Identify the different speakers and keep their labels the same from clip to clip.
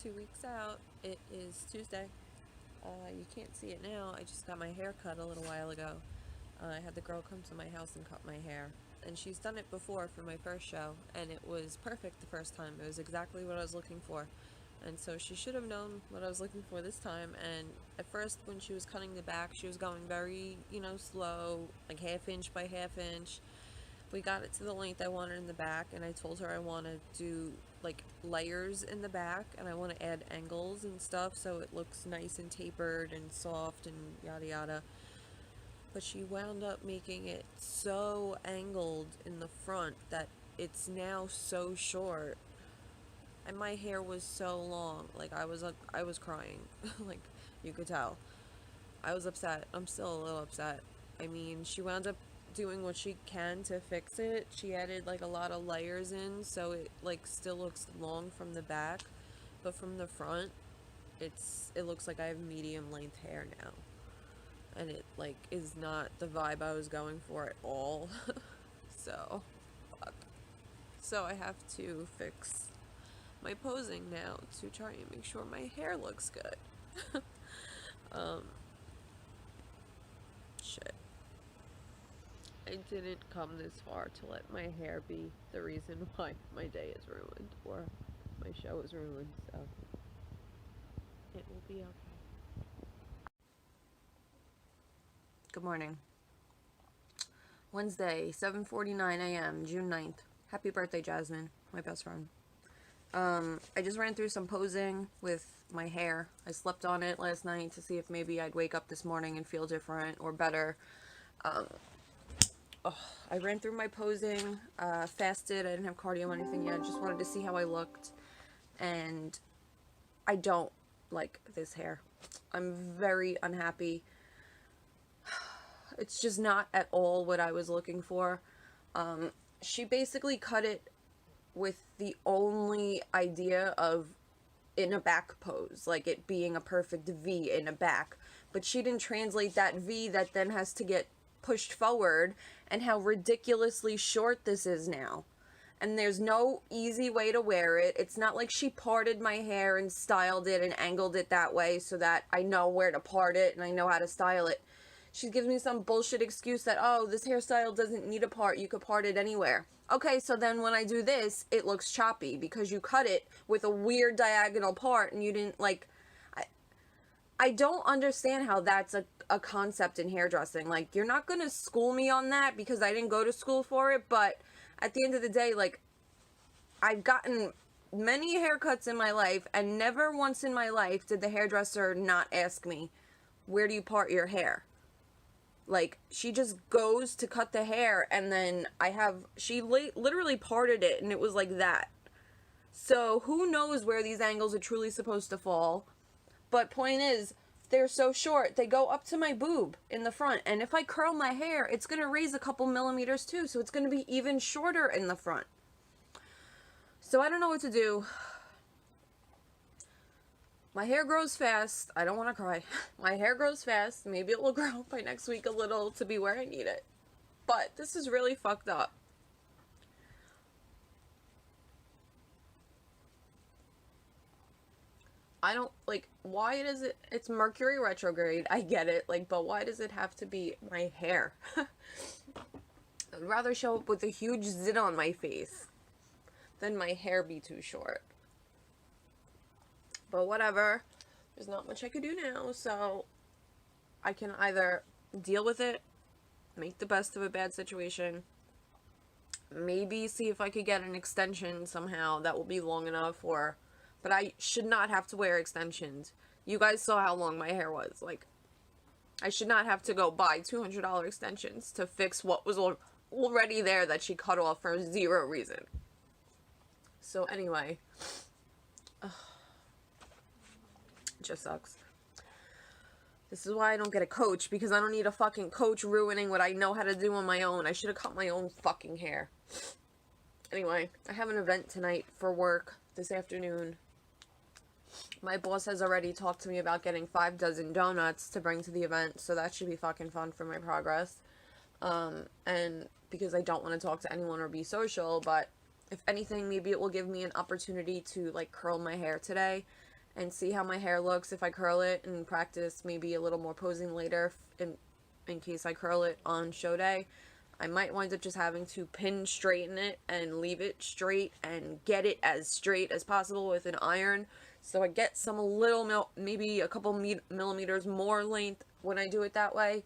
Speaker 1: 2 weeks out. It is Tuesday. You can't see it now. I just got my hair cut a little while ago. I had the girl come to my house and cut my hair. And she's done it before for my first show, and it was perfect the first time. It was exactly what I was looking for. And so she should have known what I was looking for this time. And at first, when she was cutting the back, she was going very, slow, like half inch by half inch. We got it to the length I wanted in the back, and I told her I want to do like layers in the back, and I want to add angles and stuff so it looks nice and tapered and soft and yada yada. But she wound up making it so angled in the front that it's now so short, and my hair was so long. Like I was crying. Like you could tell. I was upset. I'm still a little upset. I mean, she wound up doing what she can to fix it. She added like a lot of layers in, so it like still looks long from the back, but from the front, it looks like I have medium length hair now, and it like is not the vibe I was going for at all. So, fuck. So I have to fix my posing now to try and make sure my hair looks good. um, Shit. I didn't come this far to let my hair be the reason why my day is ruined or my show is ruined, so it will be okay. Good morning. Wednesday, 7:49 a.m., June 9th. Happy birthday, Jasmine, my best friend. I just ran through some posing with my hair. I slept on it last night to see if maybe I'd wake up this morning and feel different or better. I ran through my posing, fasted. I didn't have cardio or anything yet. Just wanted to see how I looked. And I don't like this hair. I'm very unhappy. It's just not at all what I was looking for. She basically cut it with the only idea of in a back pose, like it being a perfect V in a back. But she didn't translate that V that then has to get pushed forward, and how ridiculously short this is now. And there's no easy way to wear it. It's not like she parted my hair and styled it and angled it that way so that I know where to part it and I know how to style it. She gives me some bullshit excuse that, oh, this hairstyle doesn't need a part, you could part it anywhere. Okay, so then when I do this, it looks choppy because you cut it with a weird diagonal part and you didn't, like, I don't understand how that's a concept in hairdressing. Like, you're not going to school me on that because I didn't go to school for it, but at the end of the day, like, I've gotten many haircuts in my life, and never once in my life did the hairdresser not ask me, where do you part your hair? Like, she just goes to cut the hair, and then she literally parted it, and it was like that. So, who knows where these angles are truly supposed to fall? But point is, they're so short, they go up to my boob in the front. And if I curl my hair, it's going to raise a couple millimeters too. So it's going to be even shorter in the front. So I don't know what to do. My hair grows fast. I don't want to cry. My hair grows fast. Maybe it will grow by next week a little to be where I need it. But this is really fucked up. I don't, like, why does it's Mercury retrograde, I get it, like, but why does it have to be my hair? I'd rather show up with a huge zit on my face than my hair be too short. But whatever, there's not much I could do now, so I can either deal with it, make the best of a bad situation, maybe see if I could get an extension somehow that will be long enough, but I should not have to wear extensions. You guys saw how long my hair was. Like, I should not have to go buy $200 extensions to fix what was already there that she cut off for zero reason. So anyway, it just sucks. This is why I don't get a coach, because I don't need a fucking coach ruining what I know how to do on my own. I should have cut my own fucking hair. Anyway, I have an event tonight for work this afternoon. My boss has already talked to me about getting 5 dozen donuts to bring to the event, so that should be fucking fun for my progress. And because I don't want to talk to anyone or be social, but if anything, maybe it will give me an opportunity to, like, curl my hair today and see how my hair looks if I curl it, and practice maybe a little more posing later in case I curl it on show day. I might wind up just having to pin straighten it and leave it straight and get it as straight as possible with an iron, so I get some little, maybe a couple millimeters more length when I do it that way.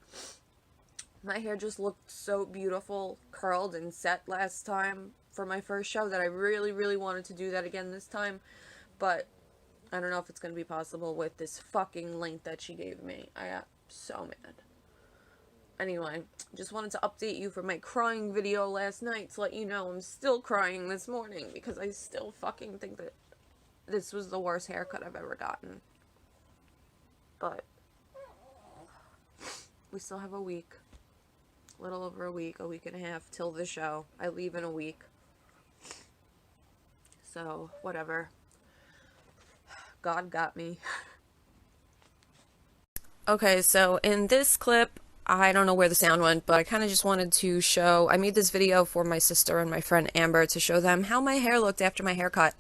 Speaker 1: My hair just looked so beautiful, curled and set last time for my first show, that I really, really wanted to do that again this time, but I don't know if it's going to be possible with this fucking length that she gave me. I got so mad. Anyway, just wanted to update you for my crying video last night to let you know I'm still crying this morning because I still fucking think that this was the worst haircut I've ever gotten. But we still have a week. A little over a week and a half till the show. I leave in a week. So, whatever. God got me. Okay, so in this clip, I don't know where the sound went, but I kind of just wanted to show, I made this video for my sister and my friend Amber to show them how my hair looked after my haircut.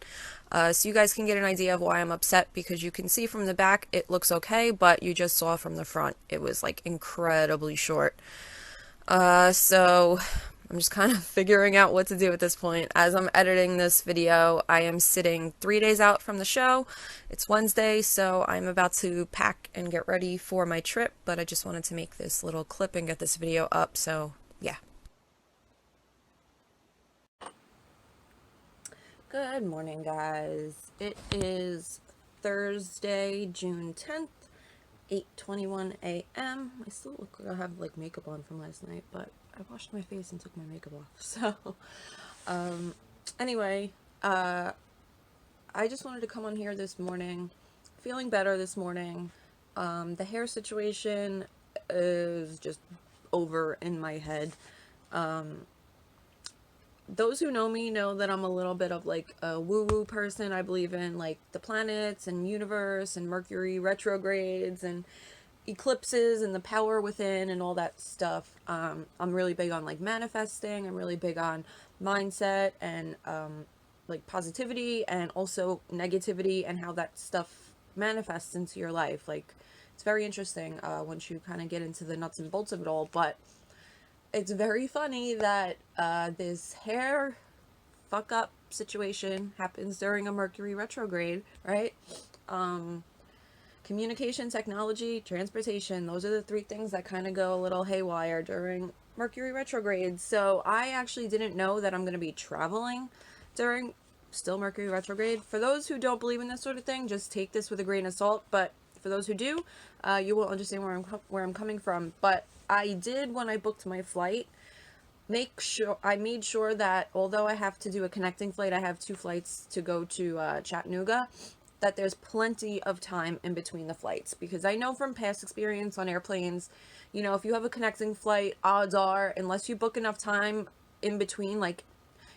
Speaker 1: So you guys can get an idea of why I'm upset, because you can see from the back it looks okay, but you just saw from the front it was like incredibly short. So I'm just kind of figuring out what to do at this point. As I'm editing this video, I am sitting 3 days out from the show. It's Wednesday, so I'm about to pack and get ready for my trip, but I just wanted to make this little clip and get this video up, so yeah. Good morning, guys. It is Thursday, June 10th. 8:21 a.m. I still look like I have like makeup on from last night, but I washed my face and took my makeup off. So, anyway, I just wanted to come on here this morning, feeling better this morning. The hair situation is just over in my head. Those who know me know that I'm a little bit of like a woo-woo person. I believe in like the planets and universe and Mercury retrogrades and eclipses and the power within and all that stuff. I'm really big on like manifesting. I'm really big on mindset and like positivity and also negativity and how that stuff manifests into your life. Like, it's very interesting once you kind of get into the nuts and bolts of it all. But it's very funny that this hair fuck up situation happens during a Mercury retrograde, right? Communication, technology, transportation, those are the three things that kind of go a little haywire during Mercury retrograde. So I actually didn't know that I'm going to be traveling during still Mercury retrograde. For those who don't believe in this sort of thing, just take this with a grain of salt. But for those who do, you will understand where I'm coming from. But I did, when I booked my flight, I made sure that although I have to do a connecting flight, I have 2 flights to go to Chattanooga, that there's plenty of time in between the flights. Because I know from past experience on airplanes, you know, if you have a connecting flight, odds are, unless you book enough time in between, like,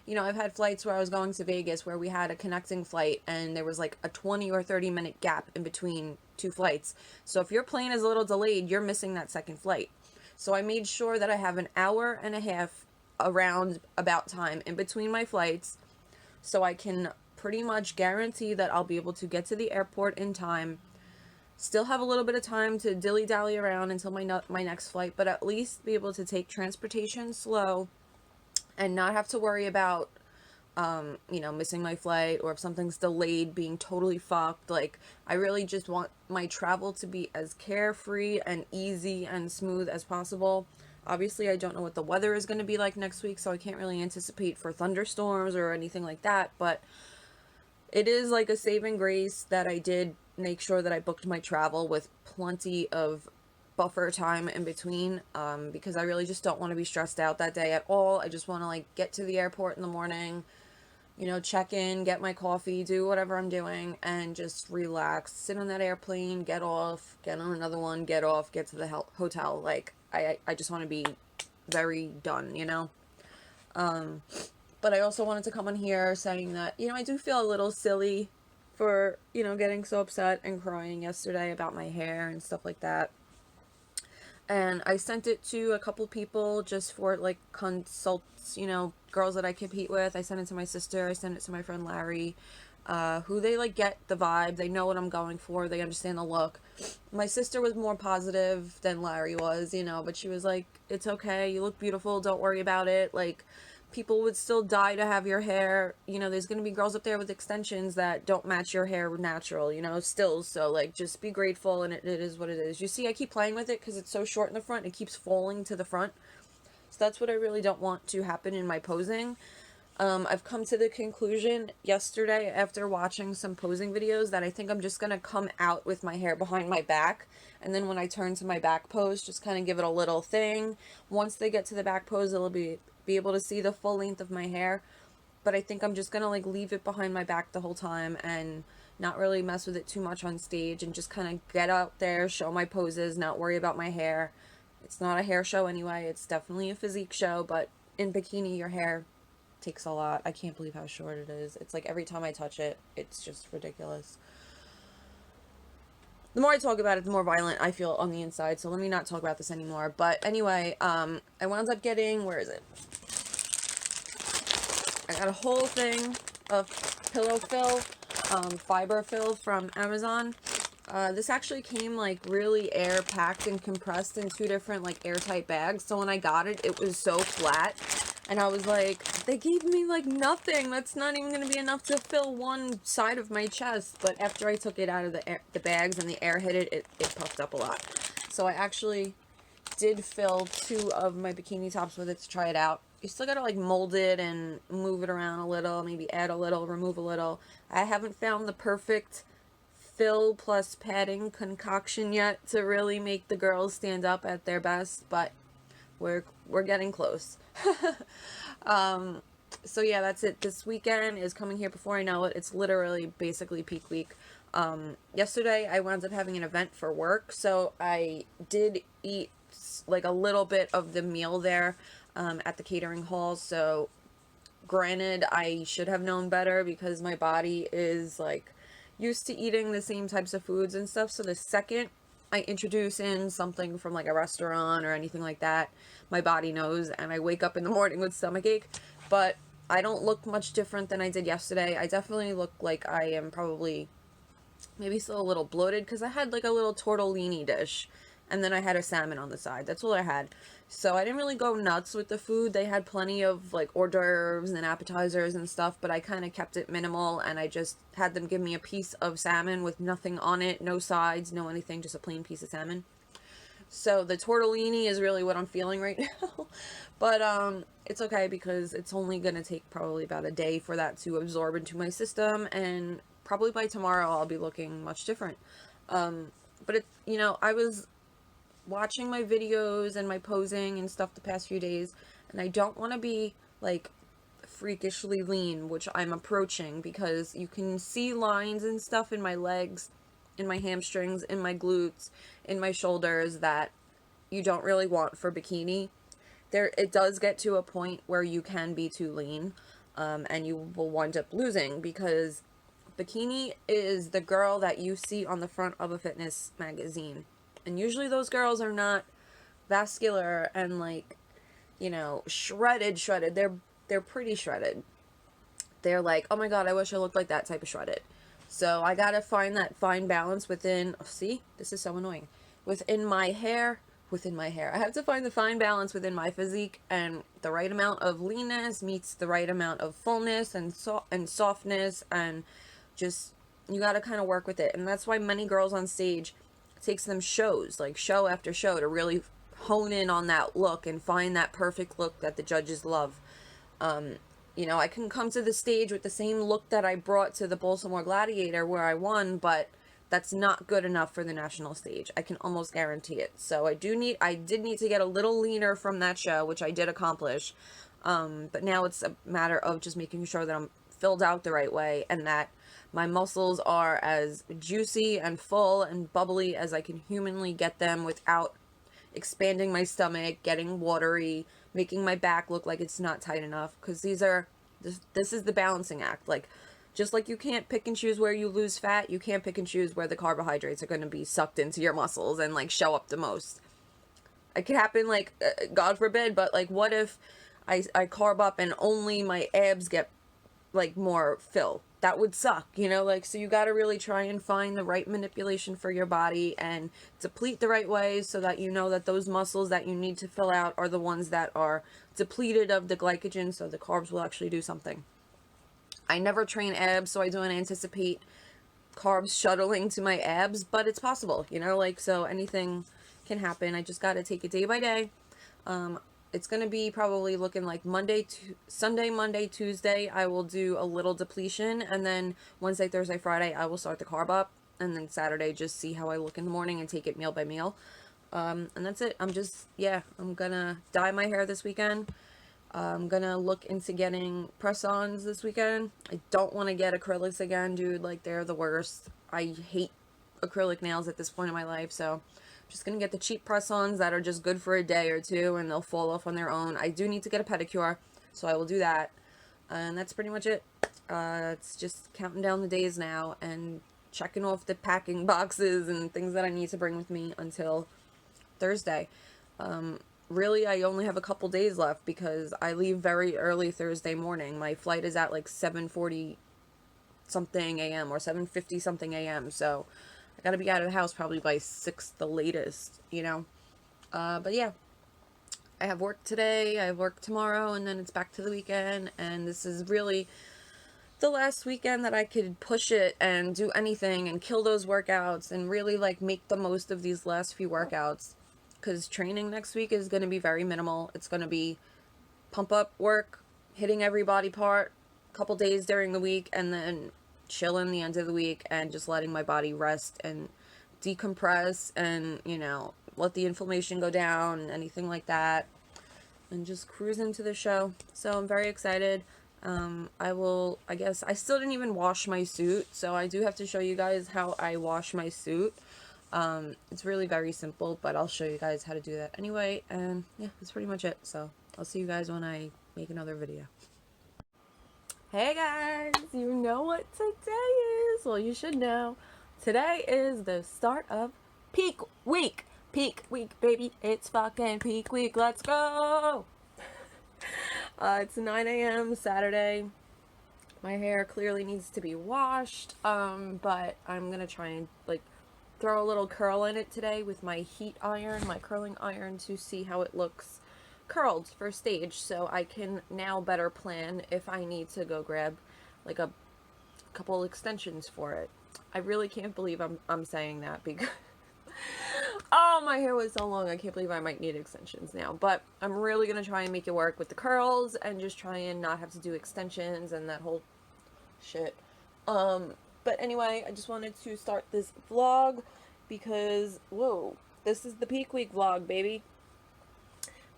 Speaker 1: you know, I've had flights where I was going to Vegas where we had a connecting flight and there was like a 20 or 30 minute gap in between 2 flights. So if your plane is a little delayed, you're missing that second flight. So I made sure that I have an hour and a half around about time in between my flights, so I can pretty much guarantee that I'll be able to get to the airport in time, still have a little bit of time to dilly-dally around until my next flight, but at least be able to take transportation slow and not have to worry about you know, missing my flight, or if something's delayed, being totally fucked. Like, I really just want my travel to be as carefree and easy and smooth as possible. Obviously, I don't know what the weather is going to be like next week, so I can't really anticipate for thunderstorms or anything like that, but it is like a saving grace that I did make sure that I booked my travel with plenty of buffer time in between, because I really just don't want to be stressed out that day at all. I just want to like get to the airport in the morning, you know, check in, get my coffee, do whatever I'm doing, and just relax, sit on that airplane, get off, get on another one, get off, get to the hotel. Like, I just want to be very done, you know? But I also wanted to come on here saying that, you know, I do feel a little silly for, you know, getting so upset and crying yesterday about my hair and stuff like that. And I sent it to a couple people just for, like, consults, you know, girls that I compete with. I sent it to my sister. I sent it to my friend Larry. who they like get the vibe, they know what I'm going for, they understand the look. My sister was more positive than Larry was, you know, but she was like, it's okay, you look beautiful, don't worry about it. Like, people would still die to have your hair, you know, there's gonna be girls up there with extensions that don't match your hair natural, you know, still. So like, just be grateful, and it is what it is. You see, I keep playing with it because it's so short in the front, it keeps falling to the front. So that's what I really don't want to happen in my posing. I've come to the conclusion yesterday after watching some posing videos that I think I'm just going to come out with my hair behind my back. And then when I turn to my back pose, just kind of give it a little thing. Once they get to the back pose, it'll be able to see the full length of my hair. But I think I'm just going to like leave it behind my back the whole time and not really mess with it too much on stage, and just kind of get out there, show my poses, not worry about my hair. It's not a hair show anyway. It's definitely a physique show, but in bikini, your hair takes a lot. I can't believe how short it is. It's like every time I touch it, it's just ridiculous. The more I talk about it, the more violent I feel on the inside, so let me not talk about this anymore. But anyway, I wound up getting, where is it? I got a whole thing of pillow fill, fiber fill from Amazon. This actually came like really air packed and compressed in 2 different like airtight bags. So when I got it, it was so flat. And I was like, they gave me like nothing. That's not even going to be enough to fill one side of my chest. But after I took it out of the bags and the air hit it, it puffed up a lot. So I actually did fill 2 of my bikini tops with it to try it out. You still got to like mold it and move it around a little, maybe add a little, remove a little. I haven't found the perfect fill plus padding concoction yet to really make the girls stand up at their best, but we're getting close. So yeah, that's it. This weekend is coming here before I know it. It's literally basically peak week. Yesterday I wound up having an event for work, so I did eat like a little bit of the meal there at the catering hall. So granted, I should have known better because my body is like used to eating the same types of foods and stuff. So the second I introduce in something from like a restaurant or anything like that, my body knows, and I wake up in the morning with stomachache. But I don't look much different than I did yesterday. I definitely look like I am probably maybe still a little bloated because I had like a little tortellini dish, and then I had a salmon on the side. That's all I had. So I didn't really go nuts with the food. They had plenty of like hors d'oeuvres and appetizers and stuff, but I kind of kept it minimal, and I just had them give me a piece of salmon with nothing on it, no sides, no anything, just a plain piece of salmon. So the tortellini is really what I'm feeling right now. But it's okay because it's only going to take probably about a day for that to absorb into my system, and probably by tomorrow I'll be looking much different. But it, you know, I was watching my videos and my posing and stuff the past few days, and I don't want to be like freakishly lean, which I'm approaching, because you can see lines and stuff in my legs, in my hamstrings, in my glutes, in my shoulders that you don't really want for bikini. It does get to a point where you can be too lean, and you will wind up losing, because bikini is the girl that you see on the front of a fitness magazine. And usually those girls are not vascular and like, you know, shredded. They're pretty shredded. They're like, oh my god, I wish I looked like that type of shredded. So I gotta find that fine balance within, oh, see, this is so annoying. Within my hair. I have to find the fine balance within my physique, and the right amount of leanness meets the right amount of fullness and softness, and just, you gotta kind of work with it. And that's why many girls on stage, takes them shows, like show after show, to really hone in on that look and find that perfect look that the judges love. You know, I can come to the stage with the same look that I brought to the Baltimore Gladiator where I won, but that's not good enough for the national stage. I can almost guarantee it. So I did need to get a little leaner from that show, which I did accomplish. But now it's a matter of just making sure that I'm filled out the right way, and that my muscles are as juicy and full and bubbly as I can humanly get them without expanding my stomach, getting watery, making my back look like it's not tight enough. Because this is the balancing act. Like, just like you can't pick and choose where you lose fat, you can't pick and choose where the carbohydrates are going to be sucked into your muscles and like show up the most. It could happen, like, God forbid, but like, what if I carb up and only my abs get like more fill? that would suck, you know, like, so you got to really try and find the right manipulation for your body and deplete the right way so that you know that those muscles that you need to fill out are the ones that are depleted of the glycogen, so the carbs will actually do something. I never train abs, so I don't anticipate carbs shuttling to my abs, but it's possible, you know, like, so anything can happen. I just got to take it day by day. It's going to be probably looking like Sunday, Monday, Tuesday, I will do a little depletion, and then Wednesday, Thursday, Friday, I will start the carb up, and then Saturday, just see how I look in the morning and take it meal by meal. And that's it. I'm going to dye my hair this weekend. I'm gonna look into getting press-ons this weekend. I don't want to get acrylics again, dude. Like, they're the worst. I hate acrylic nails at this point in my life, so I'm just gonna get the cheap press-ons that are just good for a day or two, and they'll fall off on their own. I do need to get a pedicure, so I will do that. And that's pretty much it. It's just counting down the days now and checking off the packing boxes and things that I need to bring with me until Thursday. Really, I only have a couple days left because I leave very early Thursday morning. My flight is at like 7:40 something a.m. or 7:50 something a.m. So I gotta be out of the house probably by 6 the latest, you know. But yeah, I have work today, I have work tomorrow, and then it's back to the weekend. And this is really the last weekend that I could push it and do anything and kill those workouts and really like make the most of these last few workouts. Because training next week is going to be very minimal. It's going to be pump up work, hitting every body part, a couple days during the week, and then chilling the end of the week and just letting my body rest and decompress and, you know, let the inflammation go down and anything like that, and just cruise into the show. So I'm very excited. I guess I still didn't even wash my suit, so I do have to show you guys how I wash my suit. It's really very simple, but I'll show you guys how to do that anyway, and yeah, that's pretty much it. So I'll see you guys when I make another video. Hey guys, you know what today is? Well, you should know. Today is the start of peak week. Peak week, baby. It's fucking peak week. Let's go. It's 9 a.m. Saturday. My hair clearly needs to be washed, but I'm gonna try and like throw a little curl in it today with my heat iron, my curling iron, to see how it looks curled for stage, so I can now better plan if I need to go grab like a couple extensions for it. I really can't believe I'm saying that because oh, my hair was so long, I can't believe I might need extensions now, but I'm really gonna try and make it work with the curls and just try and not have to do extensions and that whole shit. But anyway, I just wanted to start this vlog because, whoa, this is the peak week vlog, baby.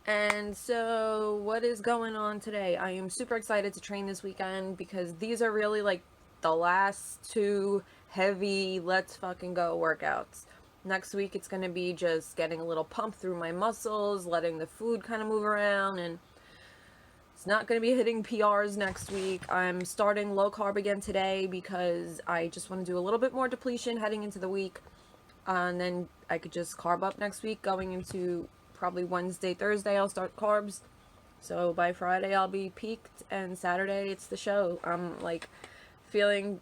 Speaker 1: And so, what is going on today? I am super excited to train this weekend because these are really like the last two heavy, let's fucking go workouts. Next week, it's going to be just getting a little pump through my muscles, letting the food kind of move around, and it's not going to be hitting PRs next week. I'm starting low carb again today because I just want to do a little bit more depletion heading into the week. And then I could just carb up next week. Going into probably Wednesday, Thursday, I'll start carbs. So by Friday, I'll be peaked. And Saturday, it's the show. I'm feeling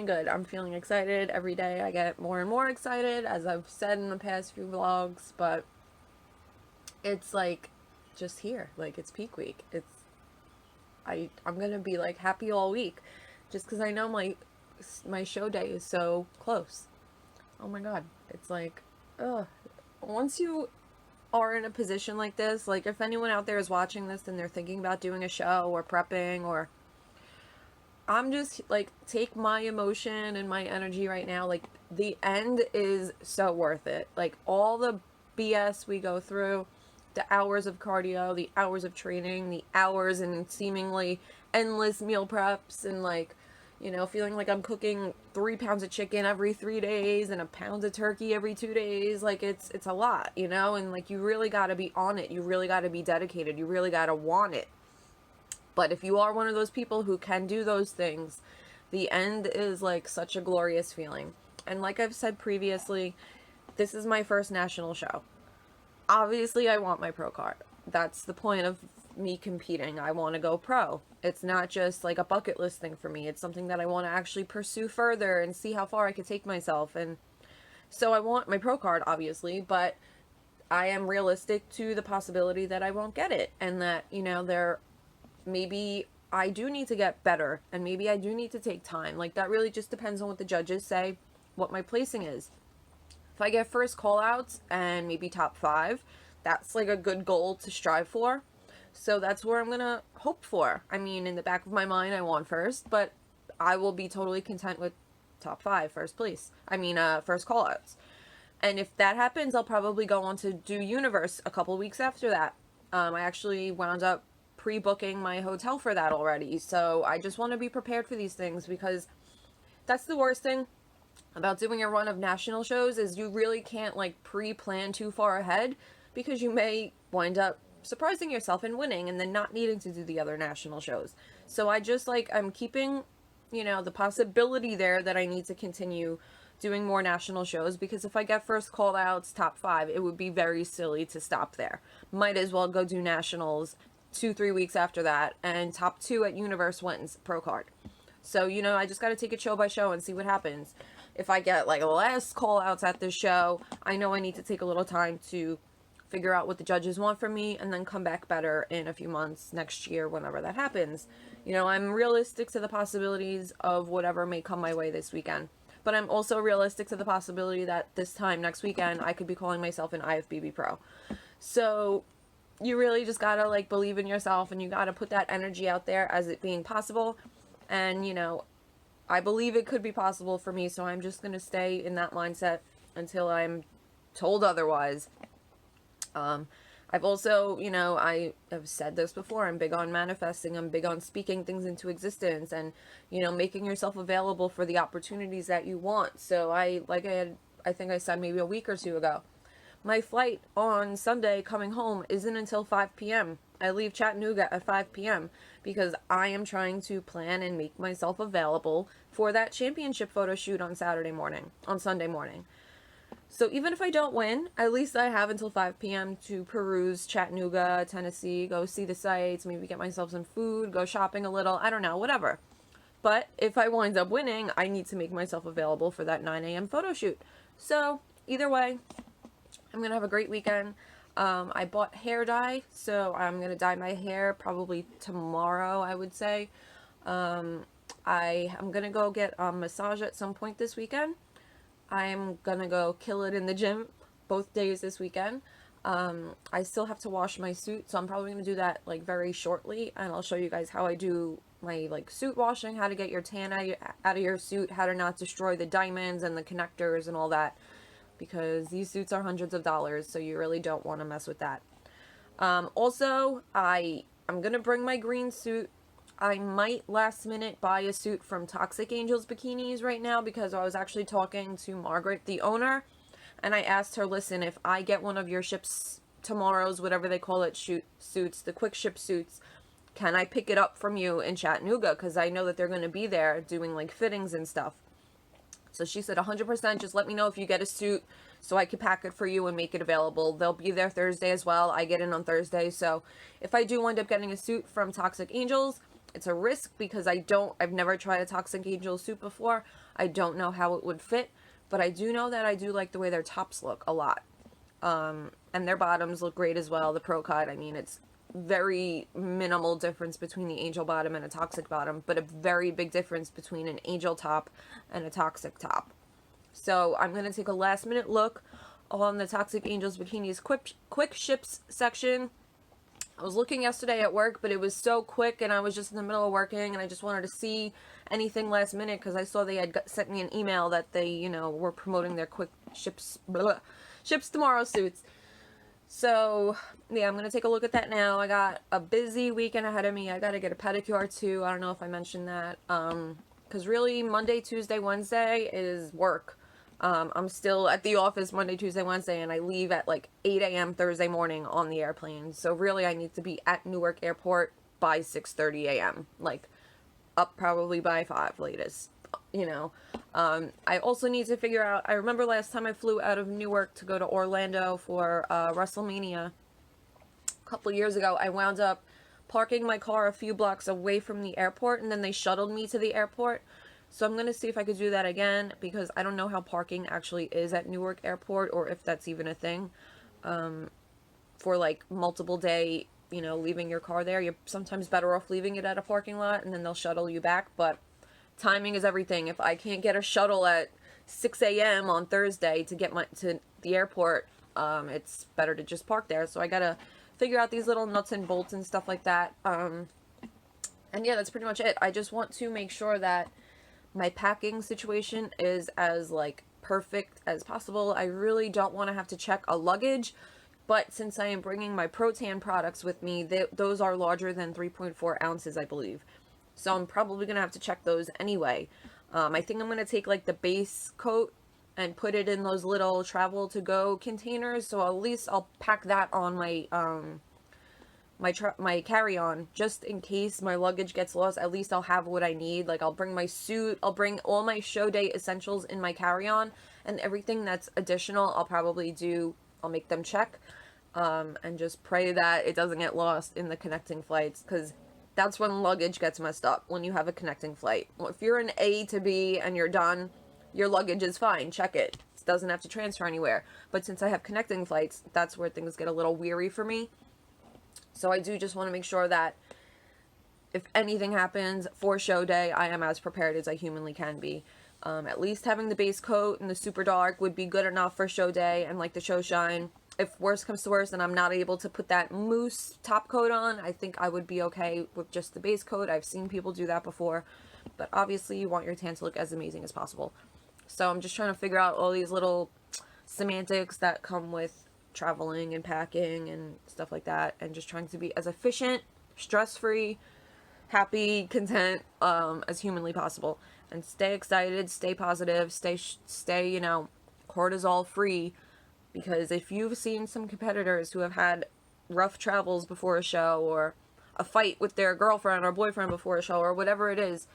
Speaker 1: good. I'm feeling excited. Every day I get more and more excited, as I've said in the past few vlogs. But it's like just here, like it's peak week. I'm gonna be like happy all week just because I know my show day is so close. Oh my god, it's like, ugh. Once you are in a position like this, like if anyone out there is watching this and they're thinking about doing a show or prepping, or I'm just like, take my emotion and my energy right now, like the end is so worth it. Like all the BS we go through, the hours of cardio, the hours of training, the hours and seemingly endless meal preps, and like, you know, feeling like I'm cooking 3 pounds of chicken every 3 days and a pound of turkey every 2 days. Like it's a lot, you know, and like you really got to be on it. You really got to be dedicated. You really got to want it. But if you are one of those people who can do those things, the end is like such a glorious feeling. And like I've said previously, this is my first national show. Obviously, I want my pro card. That's the point of me competing. I want to go pro. It's not just like a bucket list thing for me. It's something that I want to actually pursue further and see how far I could take myself. And so I want my pro card, obviously, but I am realistic to the possibility that I won't get it, and that, you know, maybe I do need to get better, and maybe I do need to take time. Like, that really just depends on what the judges say, what my placing is. If I get first call-outs and maybe top 5, that's like a good goal to strive for. So that's where I'm gonna hope for. I mean, in the back of my mind, I want first, but I will be totally content with top 5, first place. First call-outs. And if that happens, I'll probably go on to do Universe a couple weeks after that. I actually wound up pre-booking my hotel for that already. So I just want to be prepared for these things, because that's the worst thing about doing a run of national shows, is you really can't like pre-plan too far ahead, because you may wind up surprising yourself and winning and then not needing to do the other national shows. So I'm keeping, you know, the possibility there that I need to continue doing more national shows, because if I get first call outs, top 5, it would be very silly to stop there. Might as well go do nationals 2-3 weeks after that, and top 2 at Universe wins pro card. So, you know, I just got to take it show by show and see what happens. If I get like less call outs at this show, I know I need to take a little time to figure out what the judges want from me, and then come back better in a few months, next year, whenever that happens. You know, I'm realistic to the possibilities of whatever may come my way this weekend. But I'm also realistic to the possibility that this time next weekend, I could be calling myself an IFBB pro. So you really just gotta like believe in yourself, and you gotta put that energy out there as it being possible. And, you know, I believe it could be possible for me, so I'm just gonna stay in that mindset until I'm told otherwise. I've also, you know, I have said this before, I'm big on manifesting, I'm big on speaking things into existence, and, you know, making yourself available for the opportunities that you want. So I think I said maybe a week or 2 ago, my flight on Sunday coming home isn't until 5 p.m. I leave Chattanooga at 5 p.m. because I am trying to plan and make myself available for that championship photo shoot on Sunday morning. So even if I don't win, at least I have until 5 p.m. to peruse Chattanooga, Tennessee, go see the sights, maybe get myself some food, go shopping a little, I don't know, whatever. But if I wind up winning, I need to make myself available for that 9 a.m. photo shoot. So either way, I'm going to have a great weekend. I bought hair dye, so I'm going to dye my hair probably tomorrow, I would say. I'm going to go get a massage at some point this weekend. I'm gonna go kill it in the gym both days this weekend. I still have to wash my suit, so I'm probably gonna do that like very shortly, and I'll show you guys how I do my like suit washing, how to get your tan out of your suit, how to not destroy the diamonds and the connectors and all that, because these suits are hundreds of dollars, so you really don't want to mess with that. Also, I'm gonna bring my green suit. I might last minute buy a suit from Toxic Angels Bikinis right now, because I was actually talking to Margaret, the owner, and I asked her, listen, if I get one of your ships tomorrow's, whatever they call it, suits, the quick ship suits, can I pick it up from you in Chattanooga? Because I know that they're going to be there doing like fittings and stuff. So she said 100%, just let me know if you get a suit so I can pack it for you and make it available. They'll be there Thursday as well. I get in on Thursday. So if I do wind up getting a suit from Toxic Angels, it's a risk, because I've never tried a Toxic Angel suit before. I don't know how it would fit, but I do know that I do like the way their tops look a lot. And their bottoms look great as well. The Pro Cut, I mean, it's very minimal difference between the Angel bottom and a Toxic bottom, but a very big difference between an Angel top and a Toxic top. So I'm going to take a last minute look on the Toxic Angels Bikinis quick ships section. I was looking yesterday at work, but it was so quick, and I was just in the middle of working, and I just wanted to see anything last minute, because I saw they had sent me an email that they, you know, were promoting their quick ships tomorrow suits. So, yeah, I'm going to take a look at that now. I got a busy weekend ahead of me. I got to get a pedicure, too. I don't know if I mentioned that, because really Monday, Tuesday, Wednesday is work. I'm still at the office Monday, Tuesday, Wednesday, and I leave at like 8 a.m. Thursday morning on the airplane. So really I need to be at Newark Airport by 6:30 a.m. Like up probably by 5 latest, you know. I also need to figure out, I remember last time I flew out of Newark to go to Orlando for WrestleMania a couple years ago, I wound up parking my car a few blocks away from the airport, and then they shuttled me to the airport. So I'm going to see if I could do that again, because I don't know how parking actually is at Newark Airport, or if that's even a thing. For like multiple day, you know, leaving your car there. You're sometimes better off leaving it at a parking lot, and then they'll shuttle you back. But timing is everything. If I can't get a shuttle at 6 a.m. on Thursday to get to the airport, it's better to just park there. So I gotta figure out these little nuts and bolts and stuff like that. And yeah, that's pretty much it. I just want to make sure that my packing situation is as like perfect as possible. I really don't want to have to check a luggage, but since I am bringing my Protan products with me, those are larger than 3.4 ounces, I believe. So I'm probably going to have to check those anyway. I think I'm going to take like the base coat and put it in those little travel to go containers. So at least I'll pack that on my my carry-on, just in case my luggage gets lost. At least I'll have what I need. Like, I'll bring my suit, I'll bring all my show day essentials in my carry-on, and everything that's additional I'll make them check, and just pray that it doesn't get lost in the connecting flights, because that's when luggage gets messed up, when you have a connecting flight. Well, if you're in A to B and you're done, your luggage is fine, check it. It doesn't have to transfer anywhere. But since I have connecting flights, that's where things get a little weary for me. So I do just want to make sure that if anything happens for show day, I am as prepared as I humanly can be. At least having the base coat and the super dark would be good enough for show day and like the show shine. If worse comes to worse and I'm not able to put that mousse top coat on, I think I would be okay with just the base coat. I've seen people do that before, but obviously you want your tan to look as amazing as possible. So I'm just trying to figure out all these little semantics that come with traveling and packing and stuff like that, and just trying to be as efficient, stress-free, happy, content as humanly possible, and stay excited, stay positive, stay you know, cortisol free, because if you've seen some competitors who have had rough travels before a show, or a fight with their girlfriend or boyfriend before a show, or whatever it is,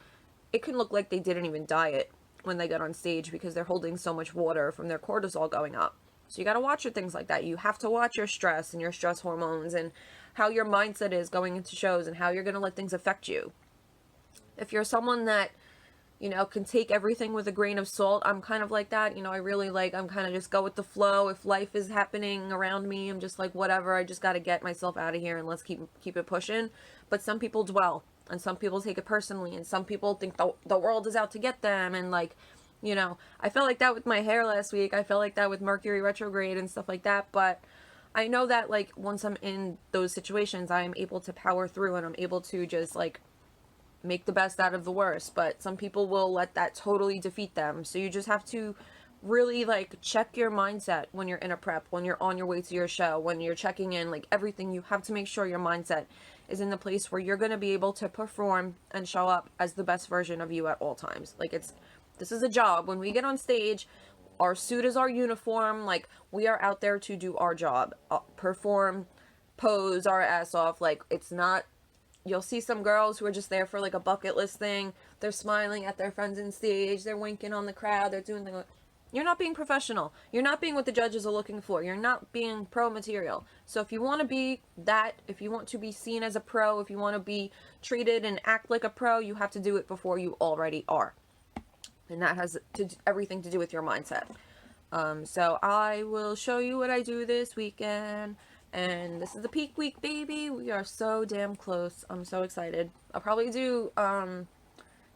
Speaker 1: it can look like they didn't even diet when they get on stage, because they're holding so much water from their cortisol going up. So you got to watch your things like that. You have to watch your stress and your stress hormones, and how your mindset is going into shows, and how you're going to let things affect you. If you're someone that, you know, can take everything with a grain of salt, I'm kind of like that. You know, I'm kind of just go with the flow. If life is happening around me, I'm just like, whatever, I just got to get myself out of here and let's keep it pushing. But some people dwell, and some people take it personally, and some people think the world is out to get them, and like, you know, I felt like that with my hair last week. I felt like that with Mercury retrograde and stuff like that. But I know that, like, once I'm in those situations, I am able to power through, and I'm able to just, like, make the best out of the worst. But some people will let that totally defeat them. So you just have to really, like, check your mindset when you're in a prep, when you're on your way to your show, when you're checking in, like, everything. You have to make sure your mindset is in the place where you're going to be able to perform and show up as the best version of you at all times. Like, this is a job. When we get on stage, our suit is our uniform. Like, we are out there to do our job, perform, pose our ass off. Like, it's not, you'll see some girls who are just there for like a bucket list thing. They're smiling at their friends in stage. They're winking on the crowd. They're doing things like, you're not being professional. You're not being what the judges are looking for. You're not being pro material. So if you want to be that, if you want to be seen as a pro, if you want to be treated and act like a pro, you have to do it before you already are. And that has everything to do with your mindset. So I will show you what I do this weekend. And this is the peak week, baby. We are so damn close. I'm so excited. I'll probably do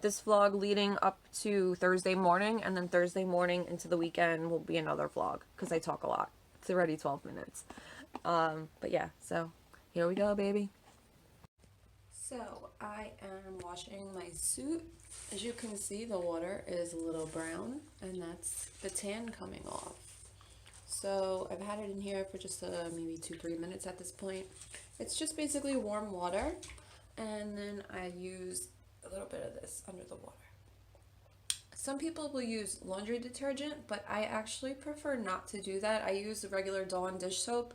Speaker 1: this vlog leading up to Thursday morning. And then Thursday morning into the weekend will be another vlog, because I talk a lot. It's already 12 minutes. But yeah, so here we go, baby. So I am washing my suit. As you can see, the water is a little brown, and that's the tan coming off. So I've had it in here for just maybe 2-3 minutes at this point. It's just basically warm water, and then I use a little bit of this under the water. Some people will use laundry detergent, but I actually prefer not to do that. I use the regular Dawn dish soap,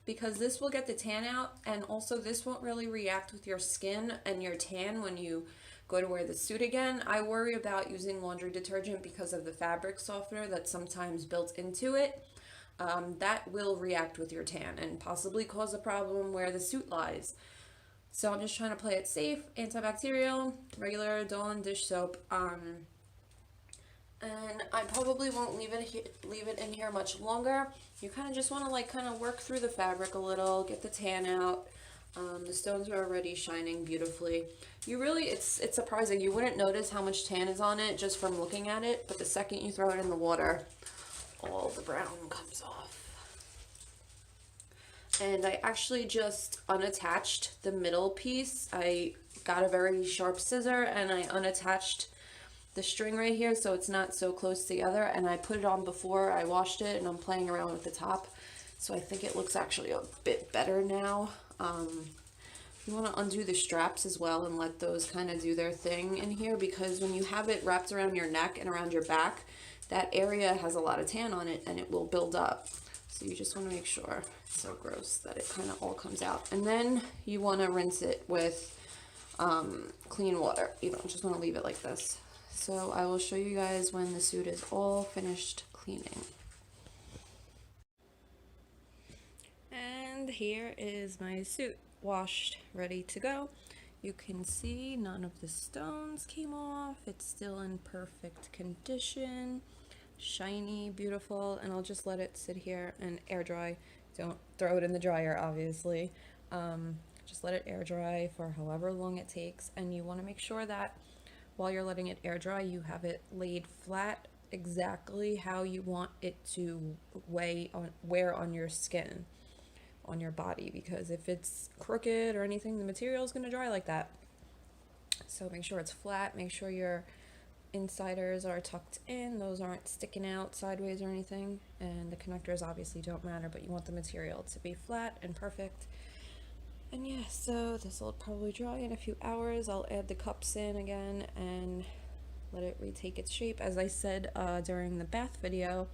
Speaker 1: because this will get the tan out, and also this won't really react with your skin and your tan when you go to wear the suit again. I worry about using laundry detergent because of the fabric softener that's sometimes built into it. That will react with your tan and possibly cause a problem where the suit lies. So I'm just trying to play it safe, antibacterial, regular Dawn dish soap. And I probably won't leave it in here much longer. You kind of just want to like kind of work through the fabric a little, get the tan out. The stones are already shining beautifully. You really, it's surprising. You wouldn't notice how much tan is on it just from looking at it, but the second you throw it in the water, all the brown comes off. And I actually just unattached the middle piece. I got a very sharp scissor and I unattached the string right here so it's not so close together, and I put it on before I washed it, and I'm playing around with the top, so I think it looks actually a bit better now. You want to undo the straps as well and let those kind of do their thing in here, because when you have it wrapped around your neck and around your back, that area has a lot of tan on it and it will build up. So you just want to make sure, it's so gross, that it kind of all comes out. And then you want to rinse it with clean water. You don't just want to leave it like this. So I will show you guys when the suit is all finished cleaning. And here is my suit, washed, ready to go. You can see none of the stones came off. It's still in perfect condition, shiny, beautiful, and I'll just let it sit here and air dry. Don't throw it in the dryer, obviously. Just let it air dry for however long it takes, and you want to make sure that while you're letting it air dry, you have it laid flat exactly how you want it to wear on your skin, on your body, because if it's crooked or anything, the material is going to dry like that. So make sure it's flat, make sure your insiders are tucked in, those aren't sticking out sideways or anything, and the connectors obviously don't matter, but you want the material to be flat and perfect. And yeah, so this will probably dry in a few hours. I'll add the cups in again and let it retake its shape. As I said during the bath video,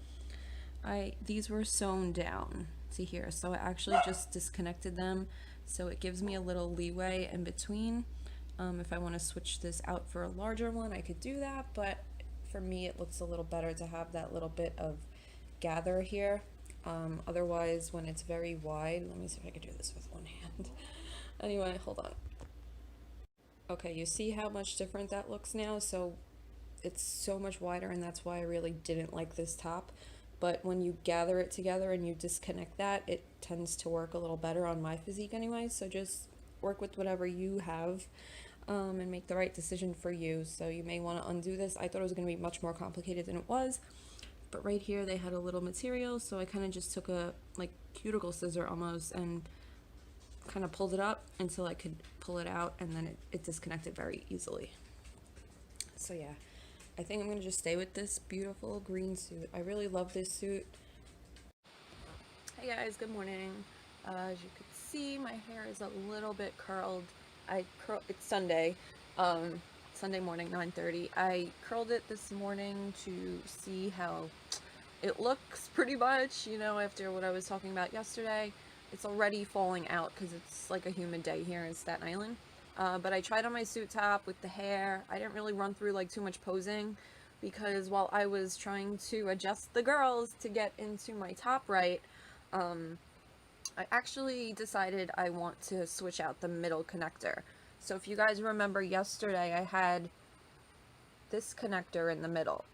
Speaker 1: these were sewn down to here, so I actually just disconnected them, so it gives me a little leeway in between. If I want to switch this out for a larger one, I could do that, but for me it looks a little better to have that little bit of gather here. Otherwise, when it's very wide, let me see if I can do this with one hand. Anyway, hold on. Okay, you see how much different that looks now? So it's so much wider, and that's why I really didn't like this top. But when you gather it together and you disconnect that, it tends to work a little better on my physique anyway. So just work with whatever you have and make the right decision for you. So you may want to undo this. I thought it was going to be much more complicated than it was. But right here they had a little material, so I kind of just took a like cuticle scissor almost and kind of pulled it up until I could pull it out, and then it disconnected very easily. So yeah, I think I'm going to just stay with this beautiful green suit. I really love this suit. Hey guys, good morning. As you can see, my hair is a little bit curled. It's Sunday. Sunday morning, 9:30. I curled it this morning to see how it looks, pretty much, you know, after what I was talking about yesterday. It's already falling out because it's like a humid day here in Staten Island. But I tried on my suit top with the hair. I didn't really run through like too much posing, because while I was trying to adjust the girls to get into my top right, I actually decided I want to switch out the middle connector. So if you guys remember yesterday, I had this connector in the middle,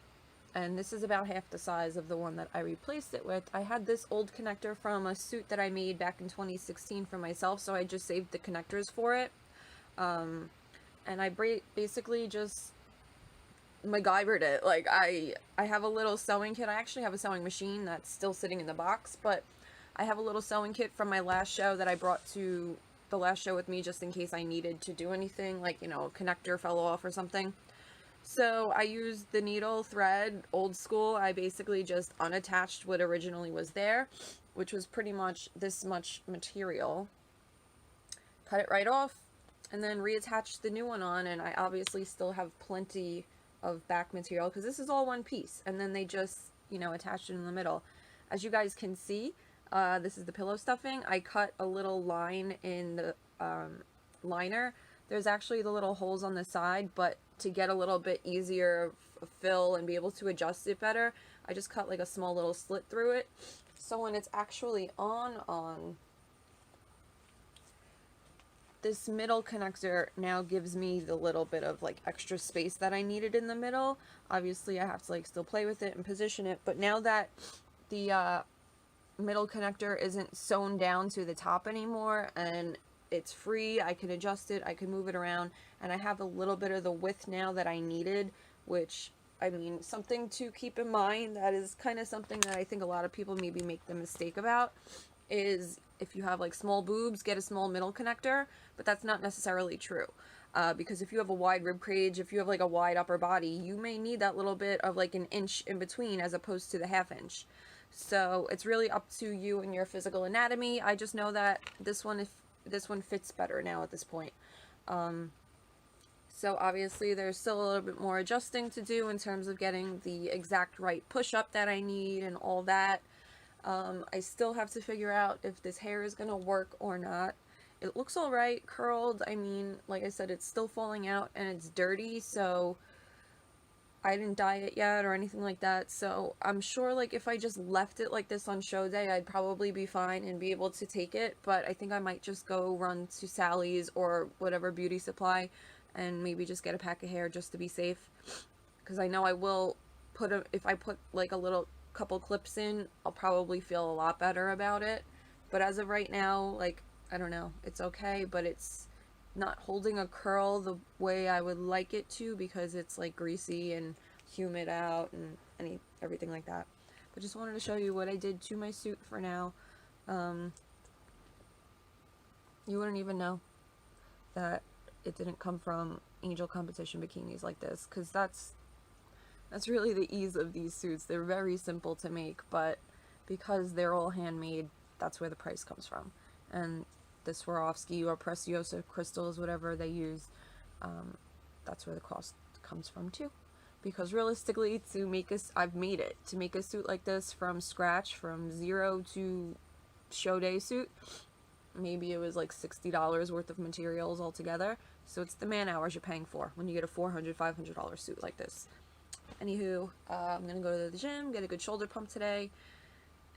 Speaker 1: and this is about half the size of the one that I replaced it with. I had this old connector from a suit that I made back in 2016 for myself, so I just saved the connectors for it. And I basically just MacGyvered it. Like, I have a little sewing kit. I actually have a sewing machine that's still sitting in the box, but I have a little sewing kit from my last show that I brought to the last show with me just in case I needed to do anything, like, you know, a connector fell off or something. So I used the needle thread, old school. I basically just unattached what originally was there, which was pretty much this much material. Cut it right off, and then reattached the new one on, and I obviously still have plenty of back material because this is all one piece, and then they just, you know, attached it in the middle. As you guys can see, this is the pillow stuffing. I cut a little line in the liner. There's actually the little holes on the side, but to get a little bit easier fill and be able to adjust it better, I just cut like a small little slit through it. So when it's actually on this middle connector now gives me the little bit of like extra space that I needed in the middle. Obviously I have to like still play with it and position it, but now that the middle connector isn't sewn down to the top anymore and it's free, I can adjust it, I can move it around, and I have a little bit of the width now that I needed, which, I mean, something to keep in mind, that is kind of something that I think a lot of people maybe make the mistake about, is if you have like small boobs, get a small middle connector, but that's not necessarily true. Because if you have a wide rib cage, if you have like a wide upper body, you may need that little bit of like an inch in between as opposed to the ½ inch. So it's really up to you and your physical anatomy. I just know that this one fits better now at this point. So obviously there's still a little bit more adjusting to do in terms of getting the exact right push-up that I need and all that. I still have to figure out if this hair is going to work or not. It looks alright, curled. I mean, like I said, it's still falling out and it's dirty, so I didn't dye it yet or anything like that. So I'm sure like if I just left it like this on show day, I'd probably be fine and be able to take it. But I think I might just go run to Sally's or whatever beauty supply and maybe just get a pack of hair just to be safe. Because I know I will if I put like a little couple clips in, I'll probably feel a lot better about it. But as of right now, like, I don't know, it's okay, but it's not holding a curl the way I would like it to because it's like greasy and humid out and everything like that. But just wanted to show you what I did to my suit for now. You wouldn't even know that it didn't come from Angel Competition bikinis like this, because that's really the ease of these suits. They're very simple to make, but because they're all handmade, that's where the price comes from. And the Swarovski or Preciosa crystals, whatever they use, that's where the cost comes from too. Because realistically, I've made it. To make a suit like this from scratch, from zero to show day suit, maybe it was like $60 worth of materials altogether. So it's the man hours you're paying for when you get a $400, $500 suit like this. Anywho, I'm gonna go to the gym, get a good shoulder pump today,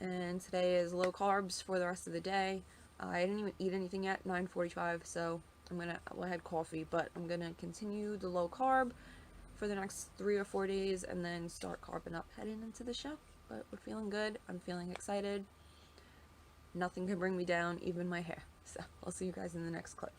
Speaker 1: and today is low carbs for the rest of the day. I didn't even eat anything yet, 9:45, so I had coffee, but I'm gonna continue the low carb for the next 3 or 4 days and then start carbing up heading into the show. But we're feeling good, I'm feeling excited. Nothing can bring me down, even my hair. So I'll see you guys in the next clip.